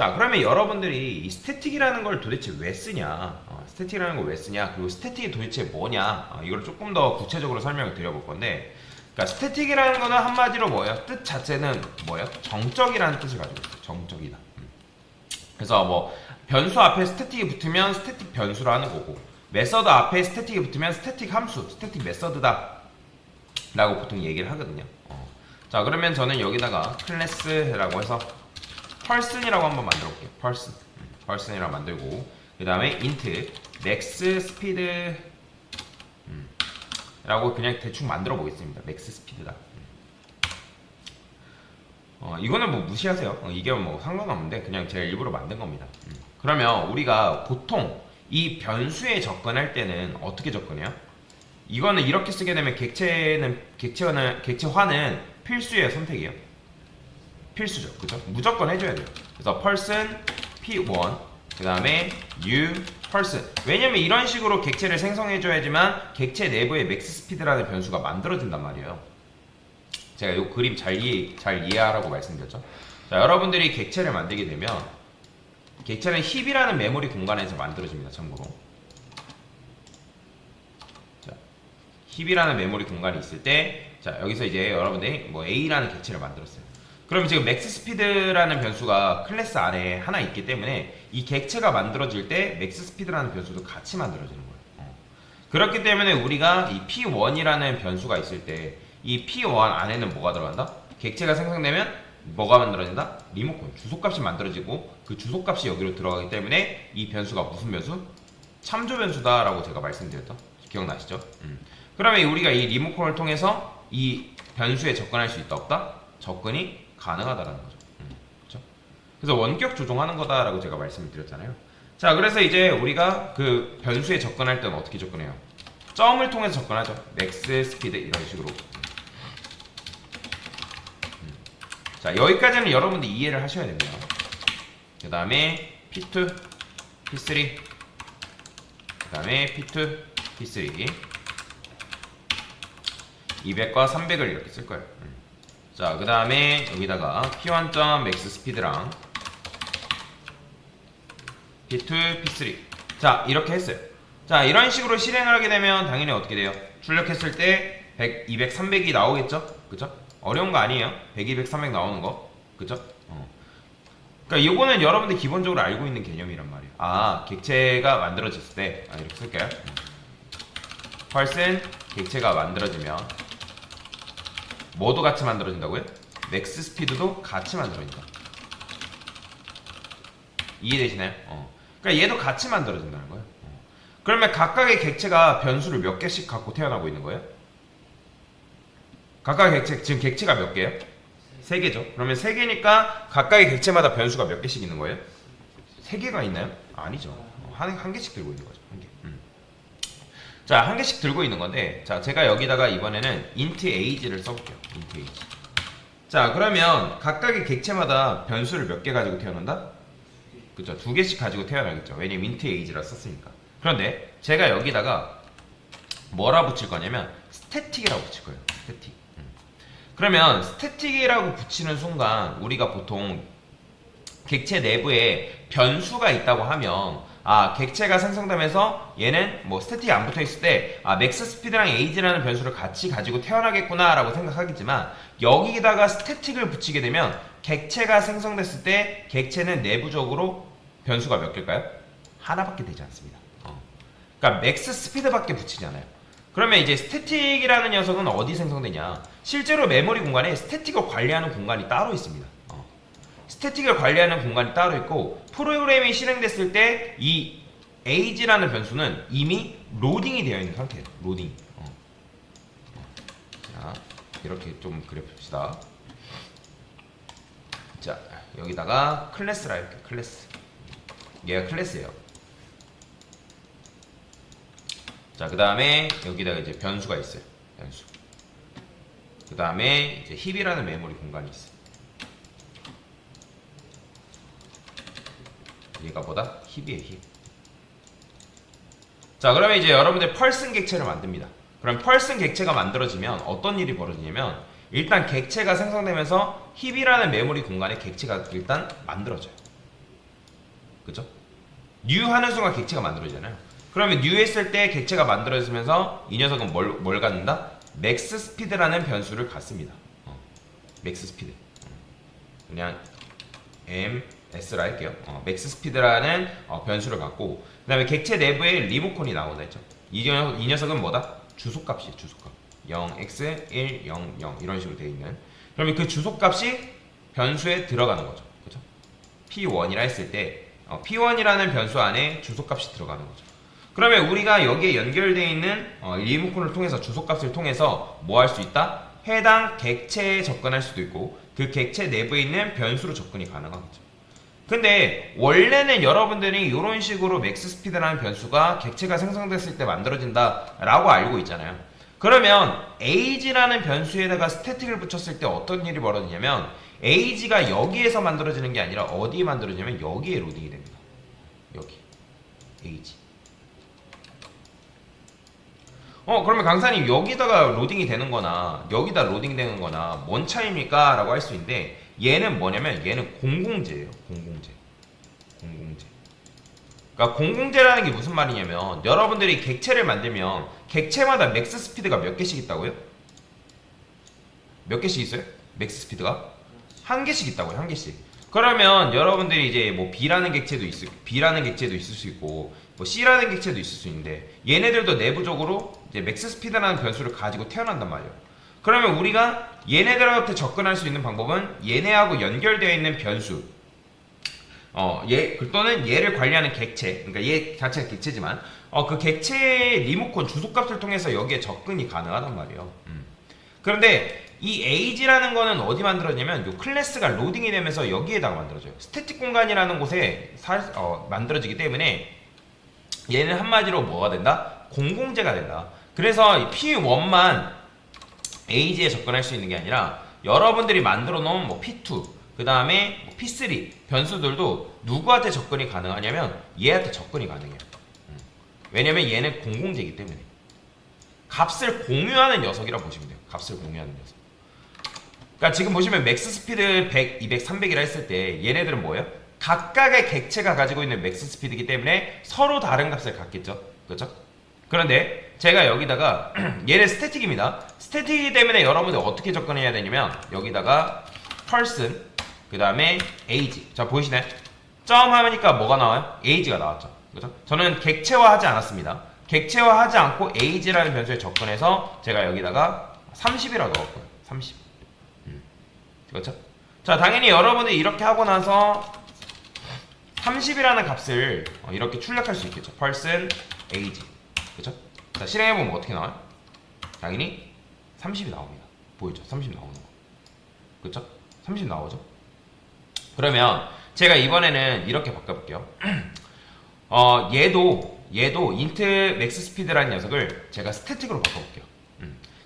자, 그러면 여러분들이 이 스태틱이라는 걸 도대체 왜 쓰냐? 스태틱이라는 걸 왜 쓰냐? 그리고 스태틱이 도대체 뭐냐? 이걸 조금 더 구체적으로 설명을 드려볼 건데, 그러니까 스태틱이라는 거는 한마디로 뭐예요? 뜻 자체는 뭐예요? 정적이라는 뜻을 가지고 있어요. 정적이다. 그래서 뭐 변수 앞에 스태틱이 붙으면 스태틱 변수라는 거고, 메서드 앞에 스태틱이 붙으면 스태틱 함수, 스태틱 메서드다 라고 보통 얘기를 하거든요. 자, 그러면 저는 여기다가 클래스라고 해서 person이라고 한번 만들어 볼게요. person이라고 만들고, 그 다음에 int max speed 라고 그냥 대충 만들어 보겠습니다. max speed다. 이거는 뭐 무시하세요. 이게 뭐 상관없는데 그냥 제가 일부러 만든 겁니다. 그러면 우리가 보통 이 변수에 접근할 때는 어떻게 접근해요? 이거는 이렇게 쓰게 되면 객체화는 필수의 선택이에요. 필수죠, 그죠? 무조건 해줘야 돼요. 그래서 person p1 그 다음에 new person. 왜냐면 이런 식으로 객체를 생성해줘야지만 객체 내부에 max speed라는 변수가 만들어진단 말이에요. 제가 이 그림 잘 이해하라고 말씀드렸죠. 자, 여러분들이 객체를 만들게 되면 객체는 힙이라는 메모리 공간에서 만들어집니다. 참고로. 자, 힙이라는 메모리 공간이 있을 때, 자, 여기서 이제 여러분들이 뭐 A라는 객체를 만들었어요. 그럼 지금 맥스 스피드라는 변수가 클래스 안에 하나 있기 때문에 이 객체가 만들어질 때 맥스 스피드라는 변수도 같이 만들어지는 거예요. 그렇기 때문에 우리가 이 P1이라는 변수가 있을 때 이 P1 안에는 뭐가 들어간다? 객체가 생성되면 뭐가 만들어진다? 리모컨, 주소값이 만들어지고 그 주소값이 여기로 들어가기 때문에 이 변수가 무슨 변수? 참조 변수다라고 제가 말씀드렸죠. 기억나시죠? 그러면 우리가 이 리모컨을 통해서 이 변수에 접근할 수 있다 없다? 접근이 가능하다라는 거죠. 그렇죠? 그래서 원격 조종하는 거다라고 제가 말씀을 드렸잖아요. 자, 그래서 이제 우리가 그 변수에 접근할 때는 어떻게 접근해요? 점을 통해서 접근하죠. 맥스 스피드 이런 식으로. 자, 여기까지는 여러분들 이해를 하셔야 됩니다. 그 다음에 P2, P3, 그 다음에 P2, P3 200과 300을 이렇게 쓸 거예요. 자, 그 다음에 여기다가 P1.maxSpeed랑 P2, P3 자, 이렇게 했어요. 자, 이런 식으로 실행을 하게 되면 당연히 어떻게 돼요? 출력했을 때 100, 200, 300이 나오겠죠? 그쵸? 어려운 거 아니에요. 100, 200, 300 나오는 거. 그쵸? 그러니까 이거는 여러분들 기본적으로 알고 있는 개념이란 말이에요. 아, 객체가 만들어졌을 때 이렇게 쓸까요? person 객체가 만들어지면 뭐도 같이 만들어진다고요? 맥스 스피드도 같이 만들어진다. 이해되시나요? 그러니까 얘도 같이 만들어진다는 거예요. 그러면 각각의 객체가 변수를 몇 개씩 갖고 태어나고 있는 거예요? 각각의 객체, 지금 객체가 몇 개예요? 3개죠. 그러면 3개니까 각각의 객체마다 변수가 몇 개씩 있는 거예요? 3개가 있나요? 아니죠. 한 개씩 들고 있는 거죠. 한 개. 자, 한 개씩 들고 있는 건데, 자, 제가 여기다가 이번에는 int age를 써볼게요. int age. 자, 그러면 각각의 객체마다 변수를 몇 개 가지고 태어난다? 그쵸, 2개씩 가지고 태어나겠죠. 왜냐면 int age라 썼으니까. 그런데 제가 여기다가 뭐라 붙일 거냐면 static이라고 붙일 거예요. static. 그러면 static이라고 붙이는 순간 우리가 보통 객체 내부에 변수가 있다고 하면 아, 객체가 생성되면서 얘는 뭐 스태틱이 안 붙어 있을 때 아, 맥스 스피드랑 에이지라는 변수를 같이 가지고 태어나겠구나 라고 생각하겠지만 여기다가 스태틱을 붙이게 되면 객체가 생성됐을 때 객체는 내부적으로 변수가 몇 개일까요? 하나밖에 되지 않습니다. 그러니까 맥스 스피드밖에 붙이지 않아요. 그러면 이제 스태틱이라는 녀석은 어디 생성되냐? 실제로 메모리 공간에 스태틱을 관리하는 공간이 따로 있습니다. 스태틱을 관리하는 공간이 따로 있고 프로그램이 실행됐을 때 이 age라는 변수는 이미 로딩이 되어 있는 상태예요. 로딩. 자, 이렇게 좀 그려봅시다. 자, 여기다가 클래스라 이렇게 클래스. 얘가 클래스예요. 자, 그 다음에 여기다가 이제 변수가 있어요. 변수. 그 다음에 이제 힙이라는 메모리 공간이 있어요. 얘가 뭐다? 힙이에요, 힙. 자, 그러면 이제 여러분들 펄슨 객체를 만듭니다. 그럼 펄슨 객체가 만들어지면 어떤 일이 벌어지냐면 일단 객체가 생성되면서 힙이라는 메모리 공간에 객체가 일단 만들어져요. 그죠? new 하는 순간 객체가 만들어지잖아요. 그러면 new 했을 때 객체가 만들어지면서 이 녀석은 뭘 갖는다? 맥스 스피드라는 변수를 갖습니다. 맥스 스피드. 그냥 MS라 할게요. 맥스 스피드라는 변수를 갖고, 그 다음에 객체 내부에 리모컨이 나온다 했죠. 이 녀석은 뭐다? 주소값이에요. 주소값. 0x 1 0 0 이런 식으로 되어 있는. 그러면 그 주소값이 변수에 들어가는 거죠. 그죠? p1이라 했을 때 p1이라는 변수 안에 주소값이 들어가는 거죠. 그러면 우리가 여기에 연결되어 있는 리모컨을 통해서 주소값을 통해서 뭐 할 수 있다? 해당 객체에 접근할 수도 있고 그 객체 내부에 있는 변수로 접근이 가능하겠죠. 근데 원래는 여러분들이 이런 식으로 맥스 스피드라는 변수가 객체가 생성됐을 때 만들어진다 라고 알고 있잖아요. 그러면 age라는 변수에다가 스태틱을 붙였을 때 어떤 일이 벌어지냐면 age가 여기에서 만들어지는 게 아니라 어디에 만들어지냐면 여기에 로딩이 됩니다. 여기 age. 그러면 강사님 여기다가 로딩이 되는 거나 여기다 로딩 되는 거나 뭔 차이입니까? 라고 할 수 있는데 얘는 뭐냐면 얘는 공공재예요. 공공재. 그러니까 공공재라는 게 무슨 말이냐면 여러분들이 객체를 만들면 객체마다 맥스 스피드가 몇 개씩 있다고요? 몇 개씩 있어요? 맥스 스피드가? 한 개씩 있다고요. 한 개씩. 그러면 여러분들이 이제 뭐 B라는 객체도 있을 수 있고 뭐 C라는 객체도 있을 수 있는데 얘네들도 내부적으로 이제 맥스 스피드라는 변수를 가지고 태어난단 말이에요. 그러면 우리가 얘네들한테 접근할 수 있는 방법은 얘네하고 연결되어 있는 변수 또는 얘를 관리하는 객체, 그러니까 얘 자체가 객체지만 그 객체의 리모컨 주소값을 통해서 여기에 접근이 가능하단 말이에요. 그런데 이 age라는 거는 어디 만들어지냐면 요 클래스가 로딩이 되면서 여기에다가 만들어져요. 스태틱 공간이라는 곳에 만들어지기 때문에 얘는 한마디로 뭐가 된다? 공공재가 된다. 그래서 p1만 age에 접근할 수 있는 게 아니라 여러분들이 만들어 놓은 뭐 p2 그 다음에 p3 변수들도 누구한테 접근이 가능하냐면 얘한테 접근이 가능해요. 왜냐면 얘는 공공재이기 때문에 값을 공유하는 녀석이라 보시면 돼요. 값을 공유하는 녀석. 그러니까 지금 보시면 맥스 스피드 100, 200, 300이라 했을 때 얘네들은 뭐예요? 각각의 객체가 가지고 있는 맥스 스피드이기 때문에 서로 다른 값을 갖겠죠. 그렇죠? 그런데 제가 여기다가 얘는 스태틱입니다. 스태틱이기 때문에 여러분들 어떻게 접근해야 되냐면 여기다가 person 그 다음에 age. 자 보이시나요? 점 하니까 뭐가 나와요? age가 나왔죠. 그렇죠? 저는 객체화하지 않았습니다. 객체화하지 않고 age라는 변수에 접근해서 제가 여기다가 30이라고 넣었고요. 30. 그렇죠? 자 당연히 여러분들이 이렇게 하고 나서 30이라는 값을 이렇게 출력할 수 있겠죠. person age. 그렇죠? 자 실행해보면 어떻게 나와요? 당연히 30이 나옵니다. 보이죠? 30 나오는 거. 그렇죠? 30 나오죠? 그러면 제가 이번에는 이렇게 바꿔볼게요. 얘도 int max speed라는 녀석을 제가 스태틱으로 바꿔볼게요.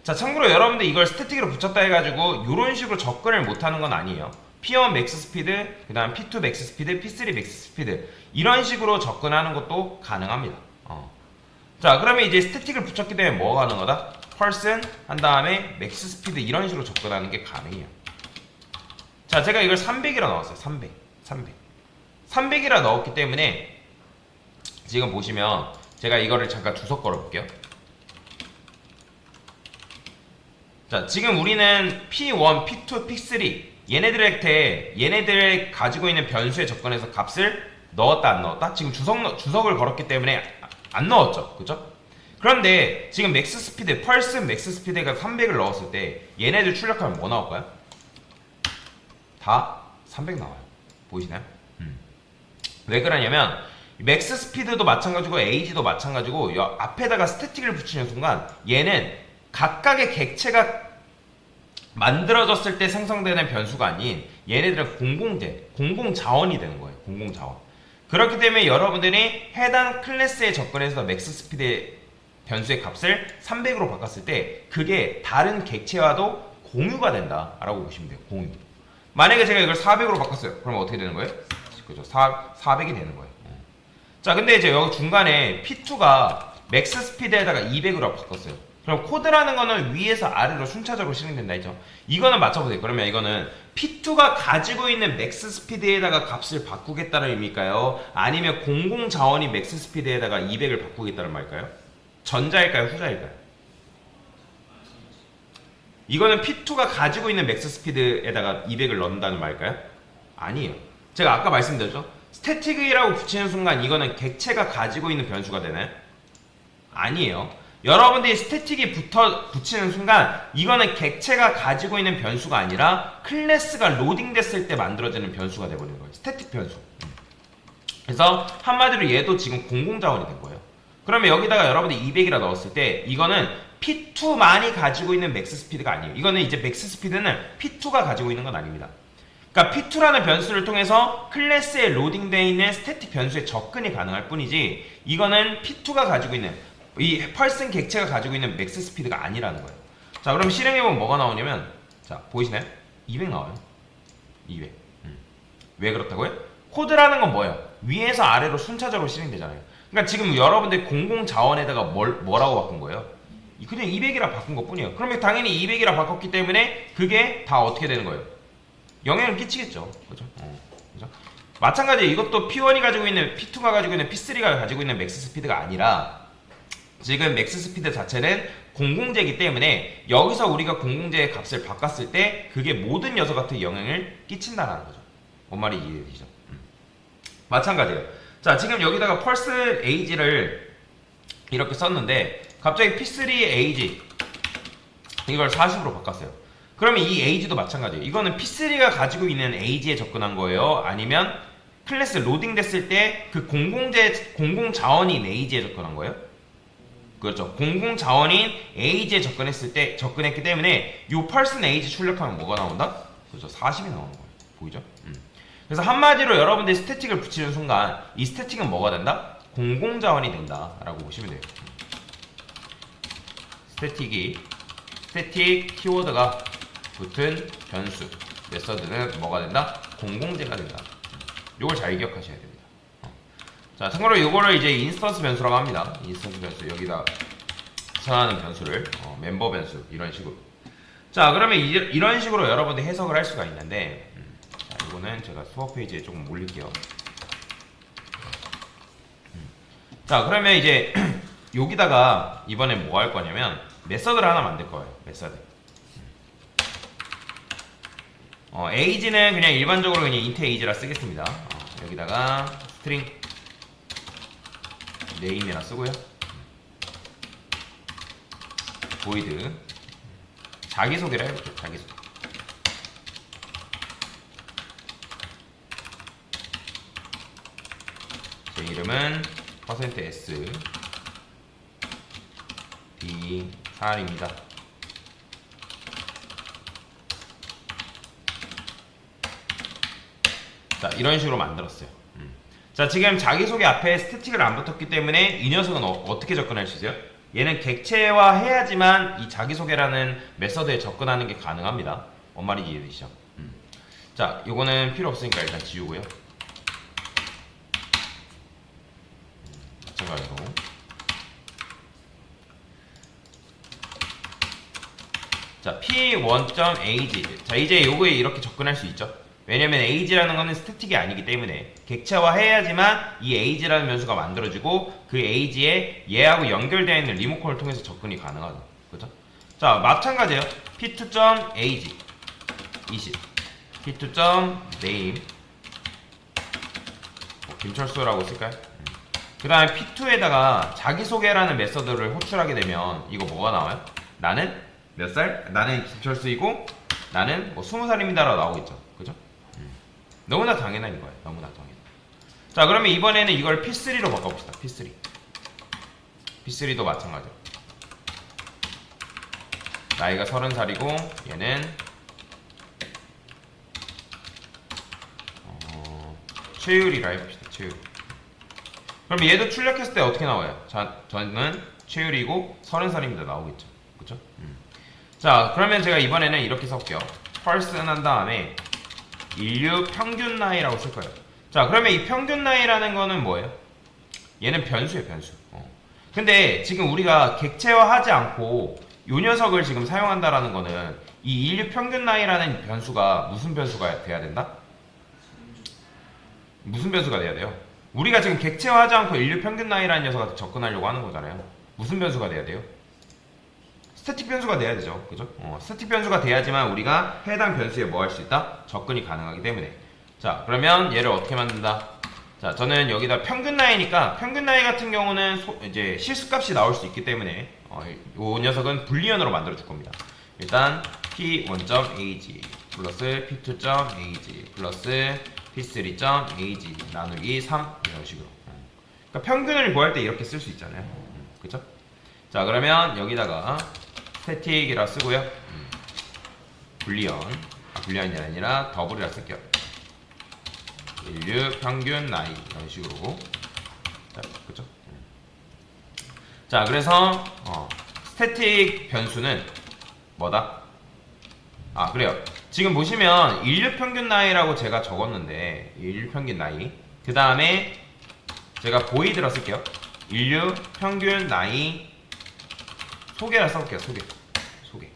자 참고로 여러분들 이걸 스태틱으로 붙였다 해가지고 이런 식으로 접근을 못하는 건 아니에요. P1 max speed, 그 다음 P2 max speed, P3 max speed 이런 식으로 접근하는 것도 가능합니다. 자 그러면 이제 스태틱을 붙였기 때문에 뭐가 가능하다? person 한 다음에 max speed 이런 식으로 접근하는 게 가능해요. 자 제가 이걸 300이라 넣었어요. 300이라 넣었기 때문에 지금 보시면 제가 이거를 잠깐 주석 걸어볼게요. 자 지금 우리는 P1, P2, P3 얘네들의 가지고 있는 변수에 접근해서 값을 넣었다 안 넣었다? 지금 주석을 걸었기 때문에 안 넣었죠. 그죠? 그런데 지금 맥스 스피드, 펄스 맥스 스피드가 300을 넣었을 때 얘네들 출력하면 뭐 나올까요? 다 300 나와요. 보이시나요? 왜 그러냐면 맥스 스피드도 마찬가지고 에이지도 마찬가지고 앞에다가 스태틱을 붙이는 순간 얘는 각각의 객체가 만들어졌을 때 생성되는 변수가 아닌 얘네들은 공공자원이 되는 거예요. 공공자원. 그렇기 때문에 여러분들이 해당 클래스에 접근해서 맥스 스피드의 변수의 값을 300으로 바꿨을 때 그게 다른 객체와도 공유가 된다라고 보시면 돼요. 공유. 만약에 제가 이걸 400으로 바꿨어요. 그러면 어떻게 되는 거예요? 그죠? 400이 되는 거예요. 자, 근데 이제 여기 중간에 P2가 맥스 스피드에다가 200으로 바꿨어요. 그럼 코드라는 거는 위에서 아래로 순차적으로 실행된다 했죠. 이거는 맞춰보세요. 그러면 이거는 P2가 가지고 있는 맥스 스피드에다가 값을 바꾸겠다는 의미일까요? 아니면 공공 자원이 맥스 스피드에다가 200을 바꾸겠다는 말일까요? 전자일까요? 후자일까요? 이거는 P2가 가지고 있는 맥스 스피드에다가 200을 넣는다는 말일까요? 아니에요. 제가 아까 말씀드렸죠? 스태틱이라고 붙이는 순간 이거는 객체가 가지고 있는 변수가 되나요? 아니에요. 여러분들이 스태틱이 붙이는 순간 이거는 객체가 가지고 있는 변수가 아니라 클래스가 로딩됐을 때 만들어지는 변수가 되버리는 거예요. 스태틱 변수. 그래서 한마디로 얘도 지금 공공자원이 된 거예요. 그러면 여기다가 여러분들이 200이라 넣었을 때 이거는 P2만이 가지고 있는 맥스 스피드가 아니에요. 이거는 이제 맥스 스피드는 P2가 가지고 있는 건 아닙니다. 그러니까 P2라는 변수를 통해서 클래스에 로딩되어 있는 스태틱 변수에 접근이 가능할 뿐이지 이거는 P2가 가지고 있는 이 펄슨 객체가 가지고 있는 맥스 스피드가 아니라는 거예요. 자, 그럼 실행해보면 뭐가 나오냐면 자, 보이시나요? 200 나와요. 200. 왜 그렇다고요? 코드라는 건 뭐예요? 위에서 아래로 순차적으로 실행되잖아요. 그러니까 지금 여러분들 공공 자원에다가 뭐라고 바꾼 거예요? 그냥 200이라 바꾼 것 뿐이에요. 그러면 당연히 200이라 바꿨기 때문에 그게 다 어떻게 되는 거예요? 영향을 끼치겠죠. 그죠? 그죠? 마찬가지 이것도 P1이 가지고 있는 P2가 가지고 있는 P3가 가지고 있는 맥스 스피드가 아니라 지금 맥스 스피드 자체는 공공재이기 때문에 여기서 우리가 공공재의 값을 바꿨을 때 그게 모든 녀석한테 영향을 끼친다는 거죠. 뭔 말인지 이해되시죠? 마찬가지예요. 자, 지금 여기다가 펄스 에이지를 이렇게 썼는데 갑자기 P3 에이지 이걸 40으로 바꿨어요. 그러면 이 에이지도 마찬가지예요. 이거는 P3가 가지고 있는 에이지에 접근한 거예요? 아니면 클래스 로딩 됐을 때 그 공공 자원인 에이지에 접근한 거예요? 그렇죠. 공공 자원인 에이지에 접근했기 때문에 이 펄슨 에이지 출력하면 뭐가 나온다? 그렇죠. 40이 나오는 거예요. 보이죠? 그래서 한마디로 여러분들이 스태틱을 붙이는 순간 이 스태틱은 뭐가 된다? 공공 자원이 된다라고 보시면 돼요. 스태틱 키워드가 붙은 변수 메서드는 뭐가 된다? 공공재가 된다. 이걸 잘 기억하셔야 됩니다. 자, 참고로 이거를 이제 인스턴스 변수라고 합니다. 인스턴스 변수 여기다 선하는 변수를 멤버 변수 이런 식으로. 자, 그러면 이런 식으로 여러분들 해석을 할 수가 있는데 자, 이거는 제가 수업 페이지에 조금 올릴게요. 자, 그러면 이제 여기다가 이번엔 뭐 할 거냐면 메서드를 하나 만들 거예요. 메서드. 에이지는 그냥 일반적으로 그냥 int 에이지라 쓰겠습니다. 여기다가 스트링 네임이라 쓰고요. void 자기소개를 해볼게요. 자기소개. 제 이름은 %s d4입니다. 자, 이런 식으로 만들었어요. 자, 지금 자기소개 앞에 스태틱을 안 붙었기 때문에 이 녀석은 어떻게 접근할 수 있어요? 얘는 객체화 해야지만 이 자기소개라는 메서드에 접근하는 게 가능합니다. 뭔 말인지 이해되시죠? 자, 요거는 필요 없으니까 일단 지우고요. 마찬가지로. 자, p1.ag. 자, 이제 요거에 이렇게 접근할 수 있죠. 왜냐면 age라는 거는 스태틱이 아니기 때문에 객체화 해야지만 이 age라는 변수가 만들어지고 그 age에 얘하고 연결되어 있는 리모컨을 통해서 접근이 가능하다. 그죠? 자, 마찬가지예요. p2.age 20 p2.name 김철수라고 쓸까요? 그 다음에 p2에다가 자기소개라는 메서드를 호출하게 되면 이거 뭐가 나와요? 나는 몇 살? 나는 김철수이고 나는 뭐 20살입니다 라고 나오겠죠. 그죠? 너무나 당연한 거예요. 너무나 당연. 자, 그러면 이번에는 이걸 P3로 바꿔봅시다. P3. P3도 마찬가지로. 나이가 30살이고 얘는 최율이라 해봅시다. 최율. 그럼 얘도 출력했을 때 어떻게 나와요? 자, 저는 최율이고 30살입니다. 나오겠죠. 그쵸? 자, 그러면 제가 이번에는 이렇게 써볼게요. 펄슨 한 다음에 인류 평균 나이라고 쓸 거예요. 자, 그러면 이 평균 나이라는 거는 뭐예요? 얘는 변수예요, 변수. 근데 지금 우리가 객체화하지 않고 요 녀석을 지금 사용한다라는 거는 이 인류 평균 나이라는 변수가 무슨 변수가 돼야 된다? 무슨 변수가 돼야 돼요? 우리가 지금 객체화하지 않고 인류 평균 나이라는 녀석한테 접근하려고 하는 거잖아요. 무슨 변수가 돼야 돼요? 스태틱 변수가 돼야 되죠. 그죠? 스태틱 변수가 돼야지만 우리가 해당 변수에 뭐 할 수 있다? 접근이 가능하기 때문에. 자, 그러면 얘를 어떻게 만든다? 자, 저는 여기다 평균 나이니까 평균 나이 같은 경우는 이제 실수값이 나올 수 있기 때문에 이 녀석은 불리언으로 만들어 줄 겁니다. 일단 p1.ag 플러스 p2.ag 플러스 p3.ag 나누기 3 이런 식으로. 그러니까 평균을 구할 때 이렇게 쓸 수 있잖아요. 그죠? 자, 그러면 여기다가 스태틱이라 쓰고요. 불리언이 아니라 더블이라 쓸게요. 인류 평균 나이 이런 식으로. 자, 그쵸? 자, 그래서 스태틱 변수는 뭐다? 아, 그래요. 지금 보시면 인류 평균 나이라고 제가 적었는데 인류 평균 나이 그 다음에 제가 보이드라 쓸게요. 인류 평균 나이 소개라 써볼게요. 소개.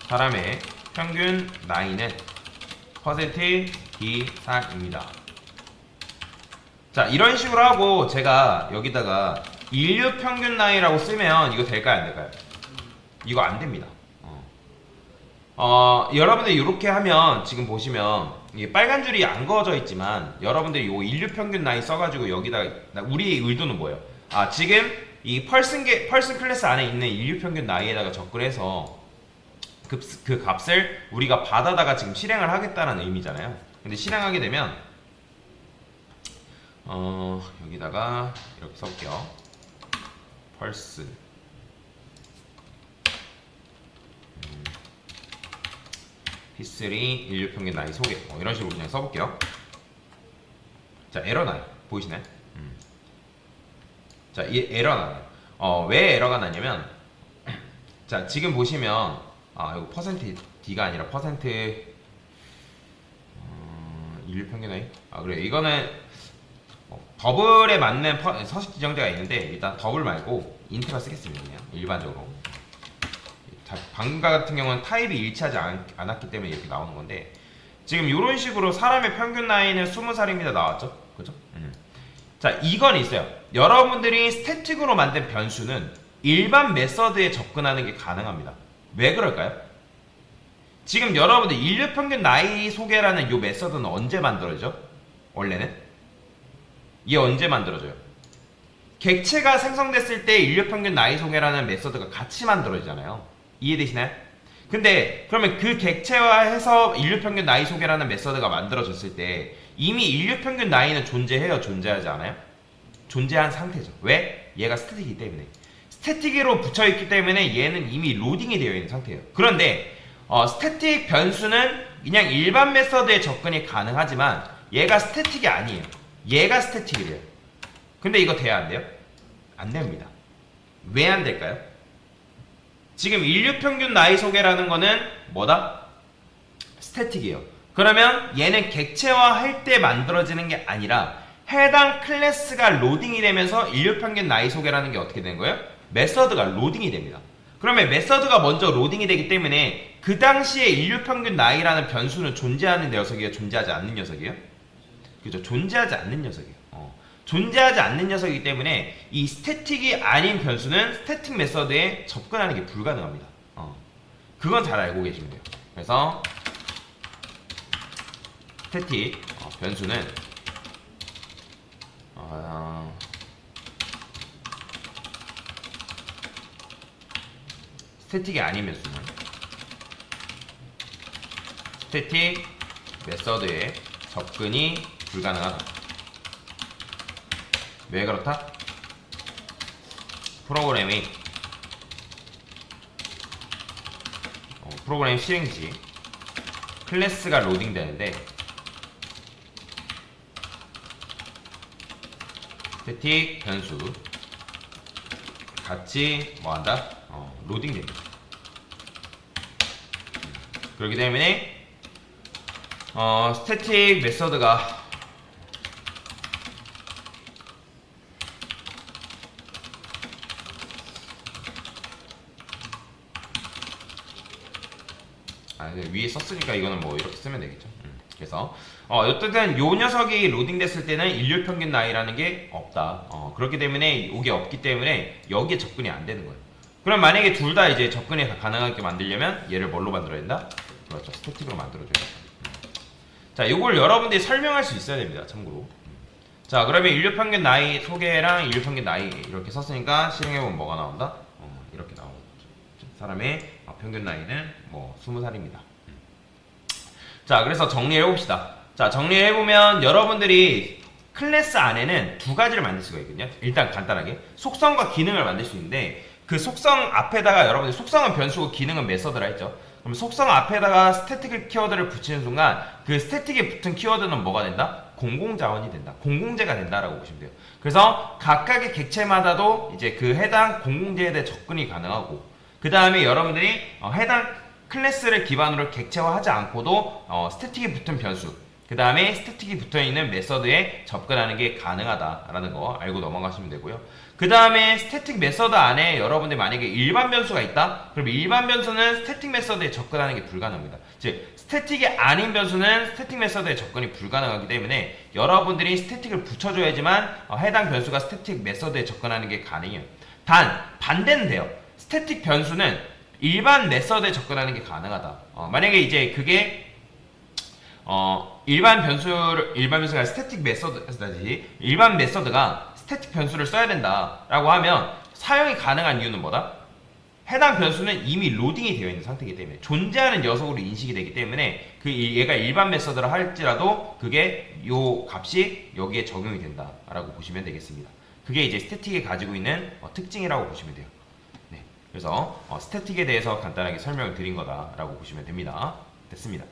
사람의 평균 나이는 퍼센트 기상입니다. 자, 이런 식으로 하고 제가 여기다가 인류 평균 나이라고 쓰면 이거 될까요? 안 될까요? 이거 안 됩니다. 여러분들 이렇게 하면 지금 보시면 이게 빨간 줄이 안 그어져 있지만 여러분들이 이 인류 평균 나이 써가지고 여기다 우리의 의도는 뭐예요? 아, 지금 이 펄슨 클래스 안에 있는 인류 평균 나이에다가 접근해서 그 값을 우리가 받아다가 지금 실행을 하겠다는 의미잖아요. 근데 실행하게 되면 여기다가 이렇게 써볼게요. 펄스 P3 인류 평균 나이 소개 이런 식으로 그냥 써볼게요. 자, 에러 나요. 보이시나요? 자, 이 에러 나요. 왜 에러가 나냐면 자, 지금 보시면 이거 퍼센트 D가 아니라 퍼센트 인류 평균 나이. 그래요. 이거는 더블에 맞는 서식 지정제가 있는데 일단 더블 말고 인트가 쓰겠습니다. 그냥 일반적으로. 방금 같은 경우는 타입이 일치하지 않았기 때문에 이렇게 나오는 건데 지금 이런 식으로 사람의 평균 나이는 20살입니다 나왔죠? 그죠? 자, 이건 있어요. 여러분들이 스태틱으로 만든 변수는 일반 메서드에 접근하는 게 가능합니다. 왜 그럴까요? 지금 여러분들 인류 평균 나이 소개라는 이 메서드는 언제 만들어져? 원래는? 이게 언제 만들어져요? 객체가 생성됐을 때 인류 평균 나이 소개라는 메서드가 같이 만들어지잖아요. 이해되시나요? 근데 그러면 그 객체화해서 인류 평균 나이 소개라는 메서드가 만들어졌을 때 이미 인류 평균 나이는 존재해요? 존재하지 않아요? 존재한 상태죠. 왜? 얘가 스태틱이기 때문에. 스태틱으로 붙여있기 때문에 얘는 이미 로딩이 되어 있는 상태예요. 그런데 스태틱 변수는 그냥 일반 메서드에 접근이 가능하지만 얘가 스태틱이 아니에요. 얘가 스태틱이래요. 근데 이거 돼야 안 돼요? 안 됩니다. 왜 안 될까요? 지금 인류 평균 나이 소개라는 거는 뭐다? 스태틱이에요. 그러면 얘는 객체화 할 때 만들어지는 게 아니라 해당 클래스가 로딩이 되면서 인류 평균 나이 소개라는 게 어떻게 되는 거예요? 메서드가 로딩이 됩니다. 그러면 메서드가 먼저 로딩이 되기 때문에 그 당시에 인류 평균 나이라는 변수는 존재하는 녀석이에요? 존재하지 않는 녀석이에요? 그죠? 존재하지 않는 녀석이에요. 존재하지 않는 녀석이기 때문에 이 스태틱이 아닌 변수는 스태틱 메서드에 접근하는 게 불가능합니다. 그건 잘 알고 계시면 돼요. 그래서 스태틱 변수는 스태틱이 아닌 변수는 스태틱 메서드에 접근이 불가능하다. 왜 그렇다? 프로그램 실행 시 클래스가 로딩 되는데 스태틱 변수 같이 뭐한다? 로딩 됩니다. 그렇기 때문에 스태틱 메서드가 위에 썼으니까 이거는 뭐 이렇게 쓰면 되겠죠. 그래서 어쨌든 요 녀석이 로딩됐을 때는 일률 평균 나이라는 게 없다. 그렇기 때문에 이게 없기 때문에 여기에 접근이 안 되는 거예요. 그럼 만약에 둘 다 이제 접근이 가능하게 만들려면 얘를 뭘로 만들어야 된다? 그렇죠. 스태틱으로 만들어줘야 된다. 자, 요걸 여러분들이 설명할 수 있어야 됩니다. 참고로. 자, 그러면 인류 평균 나이 소개랑 인류 평균 나이 이렇게 썼으니까 실행해보면 뭐가 나온다? 이렇게 나오는 거죠. 사람의 평균 나이는 뭐 20살입니다. 자, 그래서 정리해봅시다. 자, 정리해보면 여러분들이 클래스 안에는 두 가지를 만들 수가 있거든요. 일단 간단하게 속성과 기능을 만들 수 있는데 그 속성 앞에다가 여러분들 속성은 변수고 기능은 메서드라 했죠. 그럼 속성 앞에다가 스태틱 키워드를 붙이는 순간 그 스태틱에 붙은 키워드는 뭐가 된다? 공공자원이 된다. 공공재가 된다라고 보시면 돼요. 그래서 각각의 객체마다도 이제 그 해당 공공재에 대해 접근이 가능하고 그 다음에 여러분들이 해당 클래스를 기반으로 객체화하지 않고도 스태틱이 붙은 변수 그 다음에 스태틱이 붙어있는 메서드에 접근하는 게 가능하다라는 거 알고 넘어가시면 되고요. 그 다음에 스태틱 메서드 안에 여러분들 만약에 일반 변수가 있다? 그럼 일반 변수는 스태틱 메서드에 접근하는 게 불가능합니다. 즉 스태틱이 아닌 변수는 스태틱 메서드에 접근이 불가능하기 때문에 여러분들이 스태틱을 붙여줘야지만 해당 변수가 스태틱 메서드에 접근하는 게 가능해요. 단 반대는 돼요. 스태틱 변수는 일반 메서드에 접근하는 게 가능하다. 만약에 이제 그게 일반 변수가 스태틱 메서드지 일반 메서드가 스태틱 변수를 써야 된다라고 하면 사용이 가능한 이유는 뭐다? 해당 변수는 이미 로딩이 되어 있는 상태이기 때문에 존재하는 녀석으로 인식이 되기 때문에 얘가 일반 메서드라 할지라도 그게 요 값이 여기에 적용이 된다라고 보시면 되겠습니다. 그게 이제 스태틱이 가지고 있는 특징이라고 보시면 돼요. 네, 그래서 스태틱에 대해서 간단하게 설명을 드린 거다라고 보시면 됩니다. 됐습니다.